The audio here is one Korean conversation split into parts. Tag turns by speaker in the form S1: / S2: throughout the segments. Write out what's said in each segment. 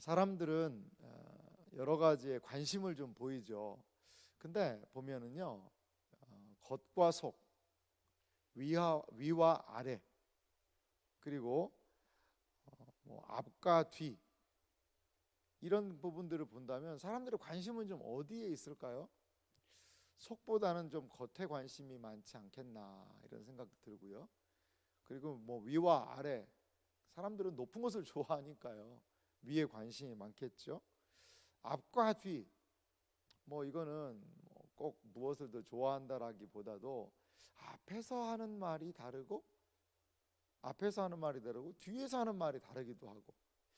S1: 사람들은 여러 가지에 관심을 좀 보이죠. 근데 보면은요, 겉과 속, 위와 아래, 그리고 뭐 앞과 뒤, 이런 부분들을 본다면 사람들의 관심은 좀 어디에 있을까요? 속보다는 좀 겉에 관심이 많지 않겠나, 이런 생각도 들고요. 그리고 뭐 위와 아래, 사람들은 높은 것을 좋아하니까요, 위에 관심이 많겠죠. 앞과 뒤, 뭐 이거는 뭐꼭 무엇을 더 좋아한다라기보다도 앞에서 하는 말이 다르고 뒤에서 하는 말이 다르기도 하고,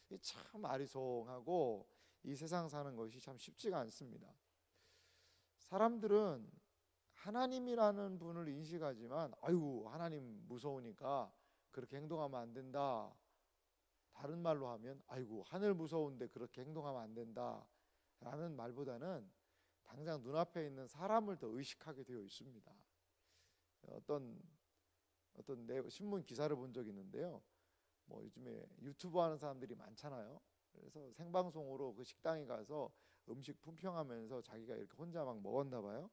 S1: 이게 참 아리송하고 이 세상 사는 것이 참 쉽지가 않습니다. 사람들은 하나님이라는 분을 인식하지만, 아유, 하나님 무서우니까 그렇게 행동하면 안 된다. 다른 말로 하면, 아이고, 하늘 무서운데 그렇게 행동하면 안 된다 라는 말보다는 당장 눈앞에 있는 사람을 더 의식하게 되어 있습니다. 어떤 신문 기사를 본 적이 있는데요, 뭐 요즘에 유튜브 하는 사람들이 많잖아요. 그래서 생방송으로 그 식당에 가서 음식 품평하면서 자기가 이렇게 혼자 막 먹었나 봐요.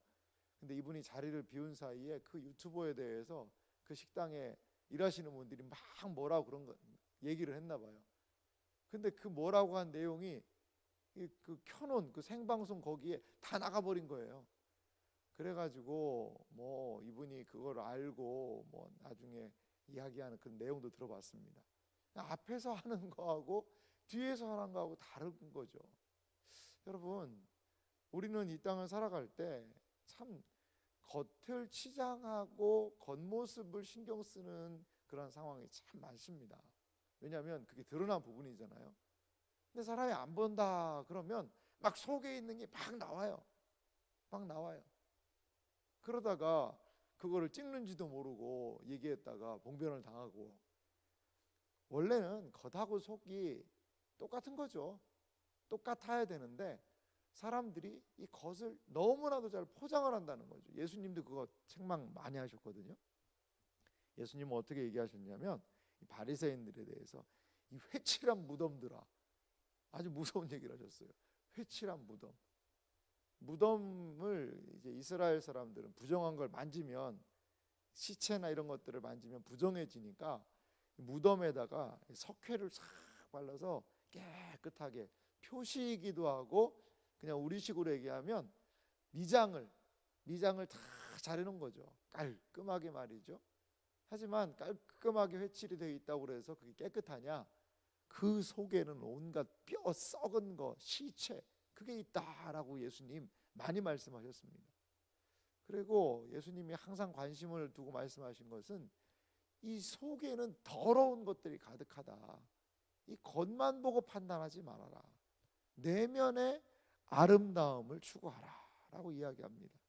S1: 근데 이분이 자리를 비운 사이에 그 유튜버에 대해서 그 식당에 일하시는 분들이 막 뭐라고 그런 거 얘기를 했나 봐요. 근데 그 뭐라고 한 내용이 그 켜놓은 그 생방송 거기에 다 나가버린 거예요. 그래가지고 뭐 이분이 그걸 알고 뭐 나중에 이야기하는 그 내용도 들어봤습니다. 앞에서 하는 거하고 뒤에서 하는 거하고 다른 거죠. 여러분, 우리는 이 땅을 살아갈 때 참 겉을 치장하고 겉모습을 신경 쓰는 그런 상황이 참 많습니다. 왜냐하면 그게 드러난 부분이잖아요. 근데 사람이 안 본다 그러면 막 속에 있는 게 막 나와요. 막 나와요. 그러다가 그거를 찍는지도 모르고 얘기했다가 봉변을 당하고, 원래는 겉하고 속이 똑같은 거죠. 똑같아야 되는데 사람들이 이 겉을 너무나도 잘 포장을 한다는 거죠. 예수님도 그거 책망 많이 하셨거든요. 예수님은 어떻게 얘기하셨냐면, 이 바리새인들에 대해서 이 회칠한 무덤들아, 아주 무서운 얘기를 하셨어요. 회칠한 무덤. 무덤을 이제 이스라엘 사람들은 부정한 걸 만지면, 시체나 이런 것들을 만지면 부정해지니까 무덤에다가 석회를 싹 발라서 깨끗하게 표시이기도 하고, 그냥 우리식으로 얘기하면 미장을 다 잘해놓은 거죠. 깔끔하게 말이죠. 하지만 깔끔하게 회칠이 되어 있다고 그래서 그게 깨끗하냐? 그 속에는 온갖 뼈 썩은 거, 시체, 그게 있다라고 예수님 많이 말씀하셨습니다. 그리고 예수님이 항상 관심을 두고 말씀하신 것은, 이 속에는 더러운 것들이 가득하다. 이 겉만 보고 판단하지 말아라. 내면의 아름다움을 추구하라 라고 이야기합니다.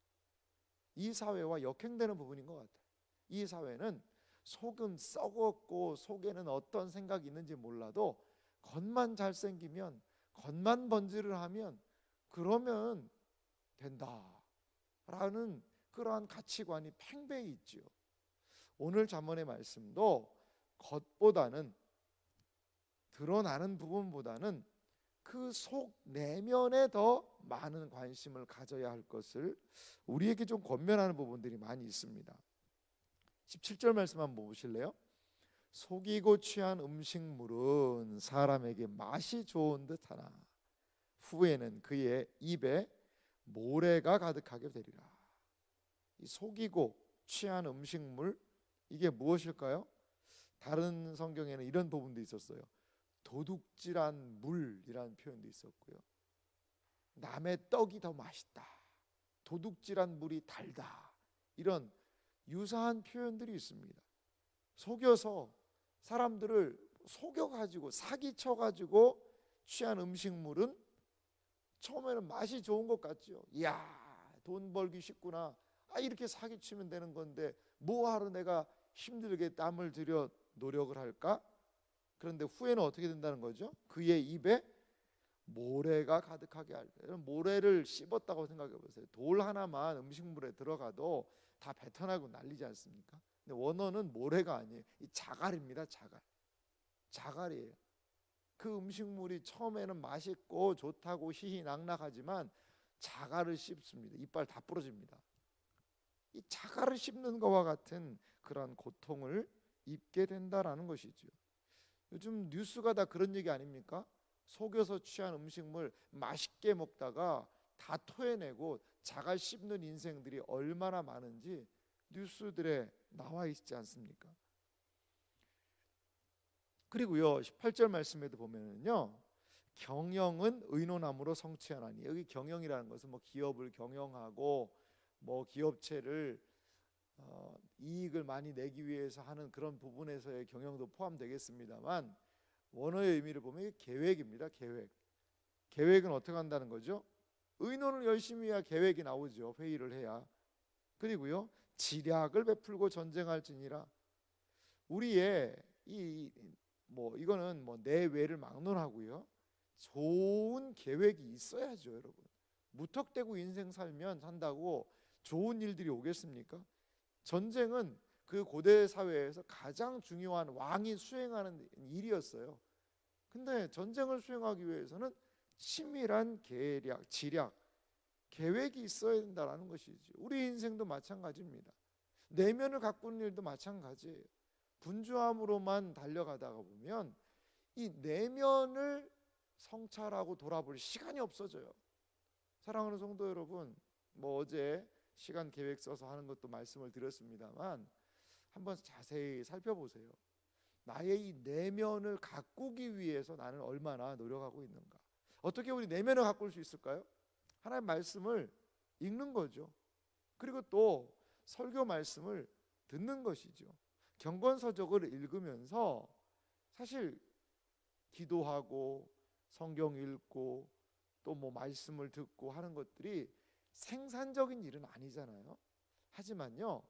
S1: 이 사회와 역행되는 부분인 것 같아요. 이 사회는 속은 썩었고 속에는 어떤 생각이 있는지 몰라도 겉만 잘생기면, 겉만 번지를 하면 그러면 된다라는 그러한 가치관이 팽배해 있죠. 오늘 잠언의 말씀도 겉보다는, 드러나는 부분보다는 그 속 내면에 더 많은 관심을 가져야 할 것을 우리에게 좀 권면하는 부분들이 많이 있습니다. 17절 말씀 한번 보실래요? 속이고 취한 음식물은 사람에게 맛이 좋은 듯하나 후에는 그의 입에 모래가 가득하게 되리라. 이 속이고 취한 음식물, 이게 무엇일까요? 다른 성경에는 이런 부분도 있었어요. 도둑질한 물이라는 표현도 있었고요. 남의 떡이 더 맛있다, 도둑질한 물이 달다, 이런 유사한 표현들이 있습니다. 속여서 사람들을 속여가지고 사기쳐가지고 취한 음식물은 처음에는 맛이 좋은 것 같죠. 이야, 돈 벌기 쉽구나. 이렇게 사기치면 되는 건데 뭐하러 내가 힘들게 땀을 들여 노력을 할까? 그런데 후에는 어떻게 된다는 거죠? 그의 입에 모래가 가득하게 할 때, 모래를 씹었다고 생각해 보세요. 돌 하나만 음식물에 들어가도 다 뱉어나고 난리지 않습니까? 근데 원어는 모래가 아니에요. 이 자갈입니다. 자갈이에요. 그 음식물이 처음에는 맛있고 좋다고 희희낙낙하지만 자갈을 씹습니다. 이빨 다 부러집니다. 이 자갈을 씹는 것과 같은 그러한 고통을 입게 된다라는 것이죠. 요즘 뉴스가 다 그런 얘기 아닙니까? 속여서 취한 음식물 맛있게 먹다가 다 토해내고 자갈 씹는 인생들이 얼마나 많은지 뉴스들에 나와 있지 않습니까? 그리고요 18절 말씀에도 보면은요 경영은 의논함으로 성취하나니, 여기 경영이라는 것은 뭐 기업을 경영하고 뭐 기업체를 이익을 많이 내기 위해서 하는 그런 부분에서의 경영도 포함되겠습니다만, 원어의 의미를 보면 이게 계획입니다. 계획은 어떻게 한다는 거죠? 의논을 열심히 해야 계획이 나오죠. 회의를 해야. 그리고요 지략을 베풀고 전쟁할지니라. 우리의 이거는 뭐 내외를 막론하고요, 좋은 계획이 있어야죠. 여러분, 무턱대고 인생 산다고 좋은 일들이 오겠습니까? 전쟁은 그 고대 사회에서 가장 중요한 왕이 수행하는 일이었어요. 근데 전쟁을 수행하기 위해서는 치밀한 지략, 계획이 있어야 된다는 것이죠. 우리 인생도 마찬가지입니다. 내면을 가꾸는 일도 마찬가지예요. 분주함으로만 달려가다가 보면 이 내면을 성찰하고 돌아볼 시간이 없어져요. 사랑하는 성도 여러분, 뭐 어제 시간 계획 써서 하는 것도 말씀을 드렸습니다만 한번 자세히 살펴보세요. 나의 이 내면을 가꾸기 위해서 나는 얼마나 노력하고 있는가. 어떻게 우리 내면을 가꿀 수 있을까요? 하나님의 말씀을 읽는 거죠. 그리고 또 설교 말씀을 듣는 것이죠. 경건서적을 읽으면서 사실 기도하고 성경 읽고 또 뭐 말씀을 듣고 하는 것들이 생산적인 일은 아니잖아요. 하지만요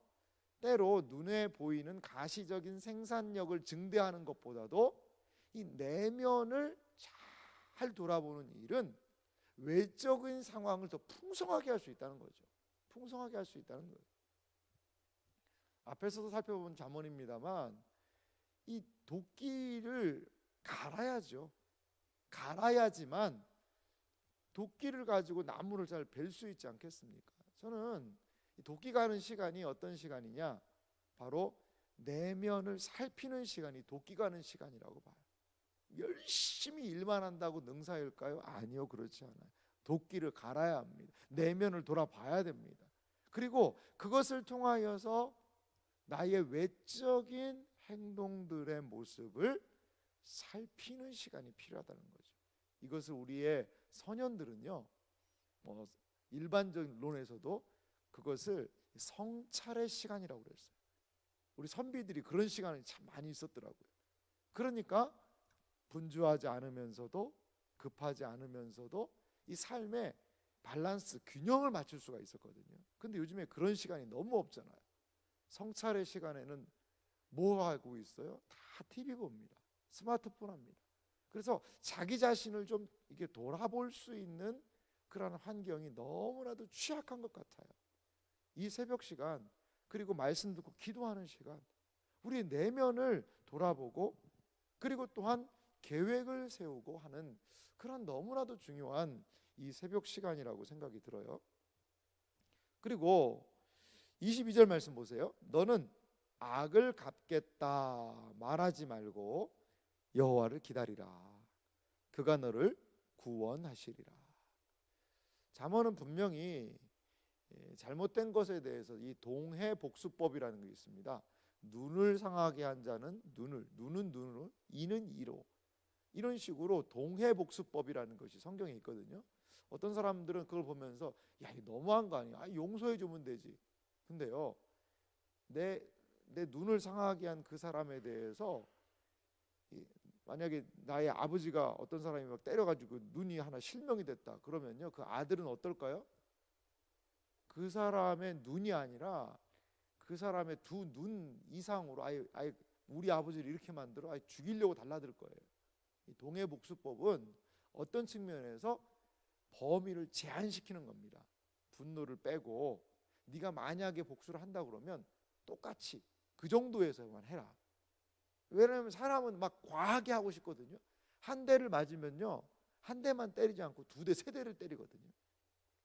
S1: 때로 눈에 보이는 가시적인 생산력을 증대하는 것보다도 이 내면을 잘 돌아보는 일은 외적인 상황을 더 풍성하게 할 수 있다는 거죠. 풍성하게 할 수 있다는 거예요. 앞에서도 살펴본 잠언입니다만 이 도끼를 갈아야죠. 갈아야지만 도끼를 가지고 나무를 잘 벨 수 있지 않겠습니까? 저는 도끼 가는 시간이 어떤 시간이냐, 바로 내면을 살피는 시간이 도끼 가는 시간이라고 봐요. 열심히 일만 한다고 능사일까요? 아니요, 그렇지 않아요. 도끼를 갈아야 합니다. 내면을 돌아봐야 됩니다. 그리고 그것을 통하여서 나의 외적인 행동들의 모습을 살피는 시간이 필요하다는 거죠. 이것을 우리의 선현들은요, 일반론에서도 그것을 성찰의 시간이라고 그랬어요. 우리 선비들이 그런 시간이 참 많이 있었더라고요. 그러니까 분주하지 않으면서도 급하지 않으면서도 이 삶의 밸런스, 균형을 맞출 수가 있었거든요. 근데 요즘에 그런 시간이 너무 없잖아요. 성찰의 시간에는 뭐 하고 있어요? 다 TV 봅니다. 스마트폰 합니다. 그래서 자기 자신을 좀 이렇게 돌아볼 수 있는 그런 환경이 너무나도 취약한 것 같아요. 이 새벽 시간, 그리고 말씀 듣고 기도하는 시간, 우리 내면을 돌아보고 그리고 또한 계획을 세우고 하는 그런 너무나도 중요한 이 새벽 시간이라고 생각이 들어요. 그리고 22절 말씀 보세요. 너는 악을 갚겠다 말하지 말고 여호와를 기다리라. 그가 너를 구원하시리라. 잠언은 분명히 잘못된 것에 대해서 이 동해복수법이라는 게 있습니다. 눈을 상하게 한 자는 눈은 눈으로, 이는 이로, 이런 식으로 동해복수법이라는 것이 성경에 있거든요. 어떤 사람들은 그걸 보면서 야, 이거 너무한 거 아니야? 용서해 주면 되지. 근데요, 내 눈을 상하게 한 그 사람에 대해서 만약에 나의 아버지가 어떤 사람이 막 때려가지고 눈이 하나 실명이 됐다 그러면요, 그 아들은 어떨까요? 그 사람의 눈이 아니라 그 사람의 두 눈 이상으로 아예 우리 아버지를 이렇게 만들어 아예 죽이려고 달라들 거예요. 이 동해복수법은 어떤 측면에서 범위를 제한시키는 겁니다. 분노를 빼고 네가 만약에 복수를 한다 그러면 똑같이 그 정도에서만 해라. 왜냐하면 사람은 막 과하게 하고 싶거든요. 한 대를 맞으면요, 한 대만 때리지 않고 두 대, 세 대를 때리거든요.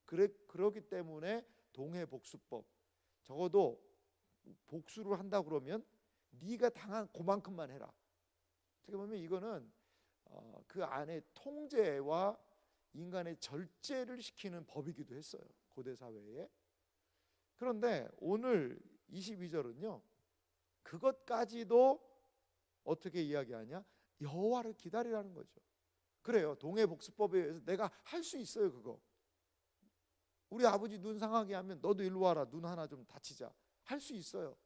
S1: 그러기 때문에 동해복수법, 적어도 복수를 한다 그러면 네가 당한 그만큼만 해라. 어떻게 보면 이거는 그 안에 통제와 인간의 절제를 시키는 법이기도 했어요, 고대 사회에. 그런데 오늘 22절은요, 그것까지도 어떻게 이야기하냐? 여호와를 기다리라는 거죠. 그래요, 동해복수법에 의해서 내가 할 수 있어요. 그거 우리 아버지 눈 상하게 하면 너도 일로 와라, 눈 하나 좀 다치자, 할 수 있어요.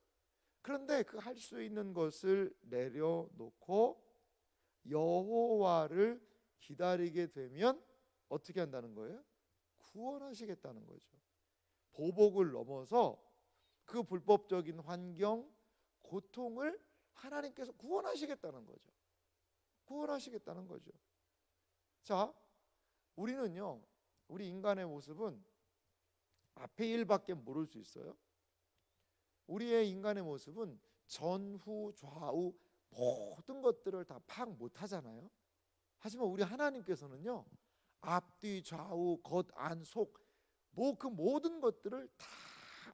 S1: 그런데 그 할 수 있는 것을 내려놓고 여호와를 기다리게 되면 어떻게 한다는 거예요? 구원하시겠다는 거죠. 보복을 넘어서 그 불법적인 환경, 고통을 하나님께서 구원하시겠다는 거죠. 구원하시겠다는 거죠. 자, 우리는요, 우리 인간의 모습은 앞에 일밖에 모를 수 있어요. 우리의 인간의 모습은 전후 좌우 모든 것들을 다 파악 못하잖아요. 하지만 우리 하나님께서는요, 앞뒤 좌우 겉 안 속 뭐 그 모든 것들을 다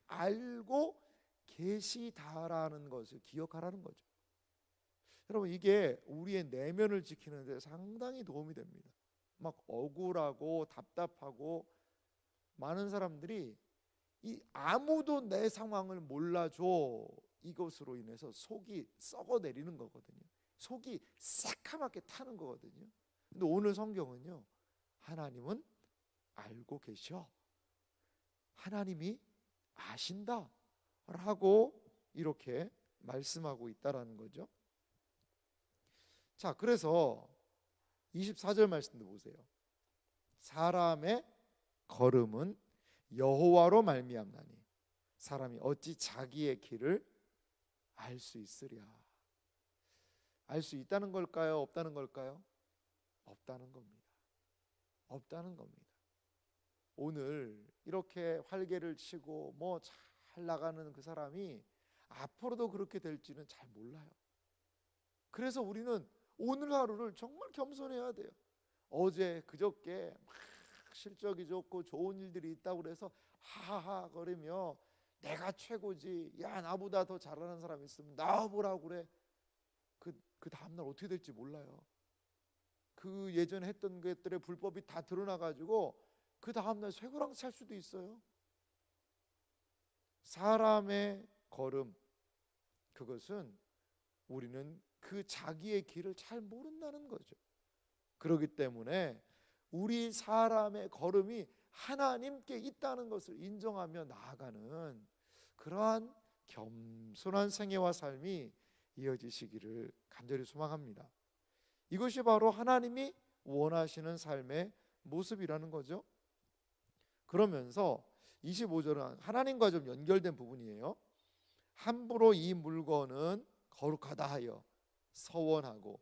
S1: 알고 계시다라는 것을 기억하라는 거죠. 여러분, 이게 우리의 내면을 지키는 데 상당히 도움이 됩니다. 막 억울하고 답답하고, 많은 사람들이 이 아무도 내 상황을 몰라줘, 이것으로 인해서 속이 썩어 내리는 거거든요. 속이 새카맣게 타는 거거든요. 근데 오늘 성경은요, 하나님은 알고 계셔, 하나님이 아신다 라고 이렇게 말씀하고 있다라는 거죠. 자, 그래서 24절 말씀도 보세요. 사람의 걸음은 여호와로 말미암나니 사람이 어찌 자기의 길을 알 수 있으랴. 알 수 있다는 걸까요? 없다는 걸까요? 없다는 겁니다. 없다는 겁니다. 오늘 이렇게 활개를 치고 뭐 잘 나가는 그 사람이 앞으로도 그렇게 될지는 잘 몰라요. 그래서 우리는 오늘 하루를 정말 겸손해야 돼요. 어제 그저께 막 실적이 좋고 좋은 일들이 있다고 그래서 하하 거리며 내가 최고지, 야 나보다 더 잘하는 사람 있으면 나와보라고 그래. 그 다음날 어떻게 될지 몰라요. 그 예전에 했던 것들의 불법이 다 드러나가지고 그 다음날 쇠고랑 찰 수도 있어요. 사람의 걸음, 그것은 우리는 그 자기의 길을 잘 모른다는 거죠. 그렇기 때문에 우리 사람의 걸음이 하나님께 있다는 것을 인정하며 나아가는 그러한 겸손한 생애와 삶이 이어지시기를 간절히 소망합니다. 이것이 바로 하나님이 원하시는 삶의 모습이라는 거죠. 그러면서 25절은 하나님과 좀 연결된 부분이에요. 함부로 이 물건은 거룩하다 하여 서원하고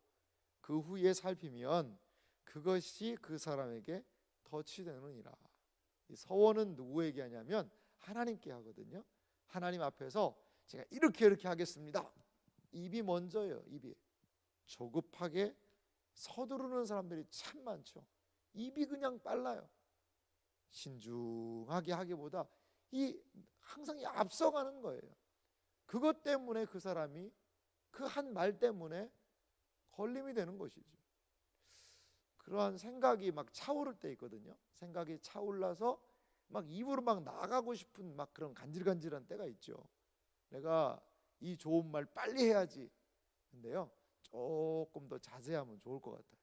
S1: 그 후에 살피면 그것이 그 사람에게 덫이 되느니라. 이 서원은 누구에게 하냐면 하나님께 하거든요. 하나님 앞에서 제가 이렇게 하겠습니다. 입이 먼저예요. 입이 조급하게 서두르는 사람들이 참 많죠. 입이 그냥 빨라요. 신중하게 하기보다 항상 앞서가는 거예요. 그것 때문에 그 사람이 그 한 말 때문에 걸림이 되는 것이죠. 그러한 생각이 막 차오를 때 있거든요. 생각이 차올라서 막 입으로 막 나가고 싶은 막 그런 간질간질한 때가 있죠. 내가 이 좋은 말 빨리 해야지. 근데요, 조금 더 자세하면 좋을 것 같아요.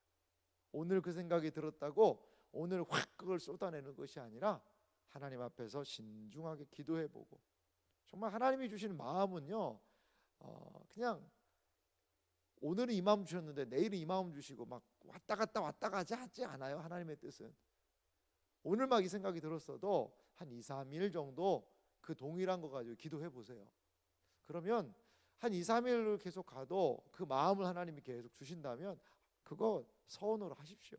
S1: 오늘 그 생각이 들었다고 오늘 확 그걸 쏟아내는 것이 아니라 하나님 앞에서 신중하게 기도해보고, 정말 하나님이 주시는 마음은요, 그냥 오늘은 이 마음 주셨는데 내일은 이 마음 주시고 막 왔다 갔다 하지 않아요. 하나님의 뜻은 오늘 막 이 생각이 들었어도 한 2, 3일 정도 그 동일한 거 가지고 기도해 보세요. 그러면 한 2, 3일을 계속 가도 그 마음을 하나님이 계속 주신다면 그거 서원으로 하십시오.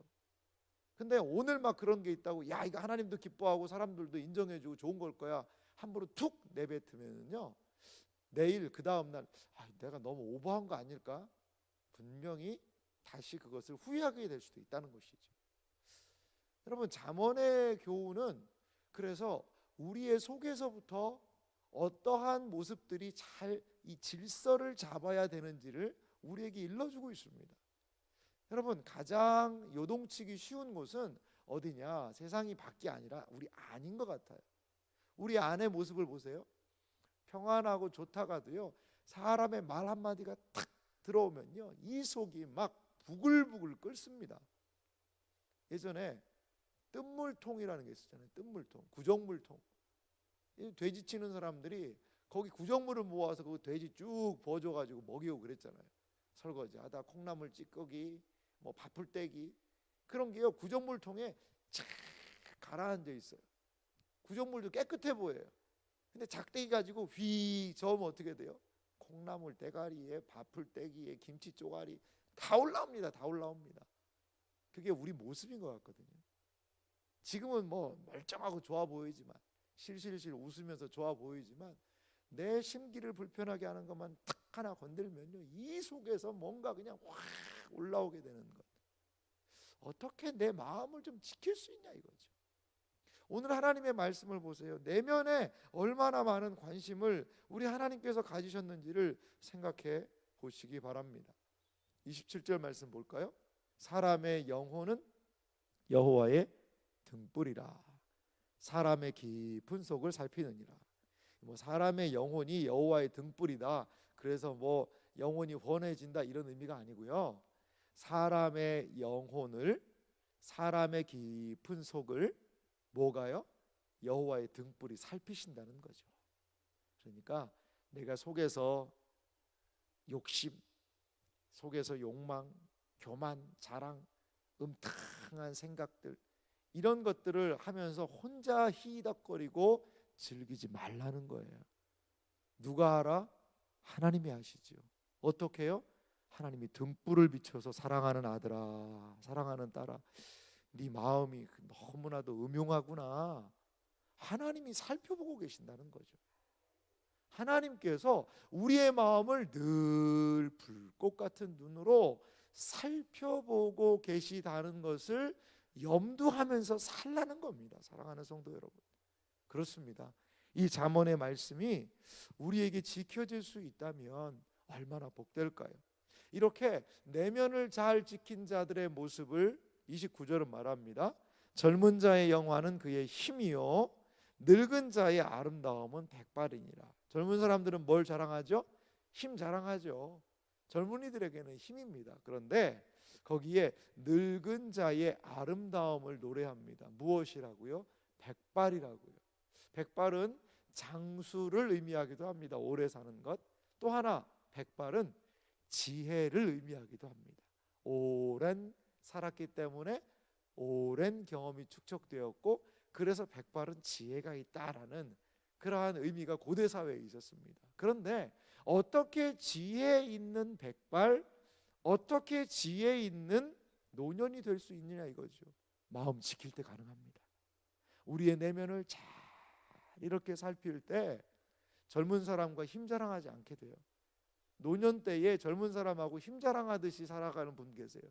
S1: 근데 오늘 막 그런 게 있다고, 야 이거 하나님도 기뻐하고 사람들도 인정해주고 좋은 걸 거야, 함부로 툭 내뱉으면요, 내일 그 다음 날 내가 너무 오버한 거 아닐까? 분명히 다시 그것을 후회하게 될 수도 있다는 것이죠. 여러분, 잠언의 교훈은 그래서 우리의 속에서부터 어떠한 모습들이 잘 이 질서를 잡아야 되는지를 우리에게 일러주고 있습니다. 여러분, 가장 요동치기 쉬운 곳은 어디냐? 세상이 밖이 아니라 우리 안인 것 같아요. 우리 안의 모습을 보세요. 평안하고 좋다가도요, 사람의 말 한마디가 탁 들어오면요, 이 속이 막 부글부글 끓습니다. 예전에 뜬물통이라는 게 있었잖아요. 뜬물통, 구정물통. 돼지 치는 사람들이 거기 구정물을 모아서 그 돼지 쭉 버줘가지고 먹이고 그랬잖아요. 설거지하다 콩나물 찌꺼기, 뭐 밥풀떼기, 그런 게요 구정물통에 착 가라앉아 있어요. 구정물도 깨끗해 보여요. 근데 작대기 가지고 휘 저으면 어떻게 돼요? 콩나물 대가리에 밥풀떼기에 김치 쪼가리 다 올라옵니다. 다 올라옵니다. 그게 우리 모습인 것 같거든요. 지금은 뭐 멀쩡하고 좋아 보이지만, 실실실 웃으면서 좋아 보이지만, 내 심기를 불편하게 하는 것만 탁 하나 건들면요, 이 속에서 뭔가 그냥 확 올라오게 되는 것. 어떻게 내 마음을 좀 지킬 수 있냐 이거죠. 오늘 하나님의 말씀을 보세요. 내면에 얼마나 많은 관심을 우리 하나님께서 가지셨는지를 생각해 보시기 바랍니다. 27절 말씀 볼까요? 사람의 영혼은 여호와의 등불이라 사람의 깊은 속을 살피느니라. 뭐 사람의 영혼이 여호와의 등불이다, 그래서 뭐 영혼이 환해진다 이런 의미가 아니고요, 사람의 영혼을, 사람의 깊은 속을 뭐가요? 여호와의 등불이 살피신다는 거죠. 그러니까 내가 속에서 욕심, 속에서 욕망, 교만, 자랑, 음탕한 생각들, 이런 것들을 하면서 혼자 히덕거리고 즐기지 말라는 거예요. 누가 알아? 하나님이 아시죠. 어떻게 해요? 하나님이 등불을 비춰서 사랑하는 아들아, 사랑하는 딸아, 네 마음이 너무나도 음흉하구나. 하나님이 살펴보고 계신다는 거죠. 하나님께서 우리의 마음을 늘 불꽃 같은 눈으로 살펴보고 계시다는 것을 염두하면서 살라는 겁니다. 사랑하는 성도 여러분, 그렇습니다. 이 잠언의 말씀이 우리에게 지켜질 수 있다면 얼마나 복될까요? 이렇게 내면을 잘 지킨 자들의 모습을 29절은 말합니다. 젊은 자의 영화는 그의 힘이요 늙은 자의 아름다움은 백발이니라. 젊은 사람들은 뭘 자랑하죠? 힘 자랑하죠. 젊은이들에게는 힘입니다. 그런데 거기에 늙은 자의 아름다움을 노래합니다. 무엇이라고요? 백발이라고요. 백발은 장수를 의미하기도 합니다. 오래 사는 것. 또 하나, 백발은 지혜를 의미하기도 합니다. 오랜 살았기 때문에 오랜 경험이 축적되었고, 그래서 백발은 지혜가 있다라는 그러한 의미가 고대 사회에 있었습니다. 그런데 어떻게 지혜 있는 백발, 어떻게 지혜 있는 노년이 될 수 있느냐 이거죠. 마음 지킬 때 가능합니다. 우리의 내면을 잘 이렇게 살필 때 젊은 사람과 힘 자랑하지 않게 돼요. 노년 때에 젊은 사람하고 힘 자랑하듯이 살아가는 분 계세요.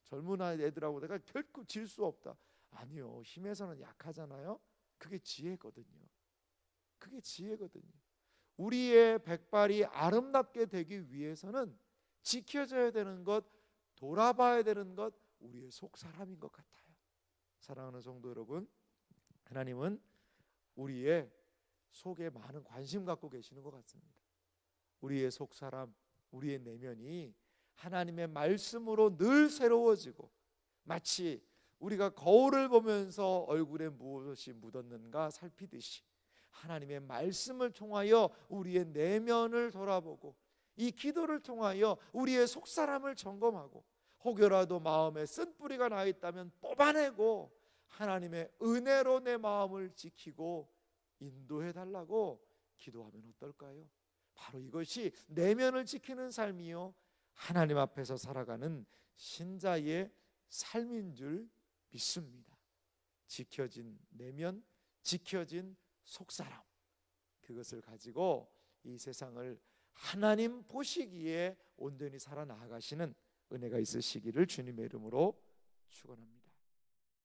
S1: 젊은 애들하고 내가 결코 질 수 없다. 아니요, 힘에서는 약하잖아요. 그게 지혜거든요. 그게 지혜거든요. 우리의 백발이 아름답게 되기 위해서는 지켜져야 되는 것, 돌아봐야 되는 것, 우리의 속 사람인 것 같아요. 사랑하는 성도 여러분, 하나님은 우리의 속에 많은 관심 갖고 계시는 것 같습니다. 우리의 속 사람, 우리의 내면이 하나님의 말씀으로 늘 새로워지고, 마치 우리가 거울을 보면서 얼굴에 무엇이 묻었는가 살피듯이 하나님의 말씀을 통하여 우리의 내면을 돌아보고, 이 기도를 통하여 우리의 속사람을 점검하고, 혹여라도 마음에 쓴뿌리가 나 있다면 뽑아내고 하나님의 은혜로 내 마음을 지키고 인도해 달라고 기도하면 어떨까요? 바로 이것이 내면을 지키는 삶이요 하나님 앞에서 살아가는 신자의 삶인 줄 믿습니다. 지켜진 내면, 지켜진 속사람, 그것을 가지고 이 세상을 하나님 보시기에 온전히 살아나가시는 은혜가 있으시기를 주님의 이름으로 축원합니다.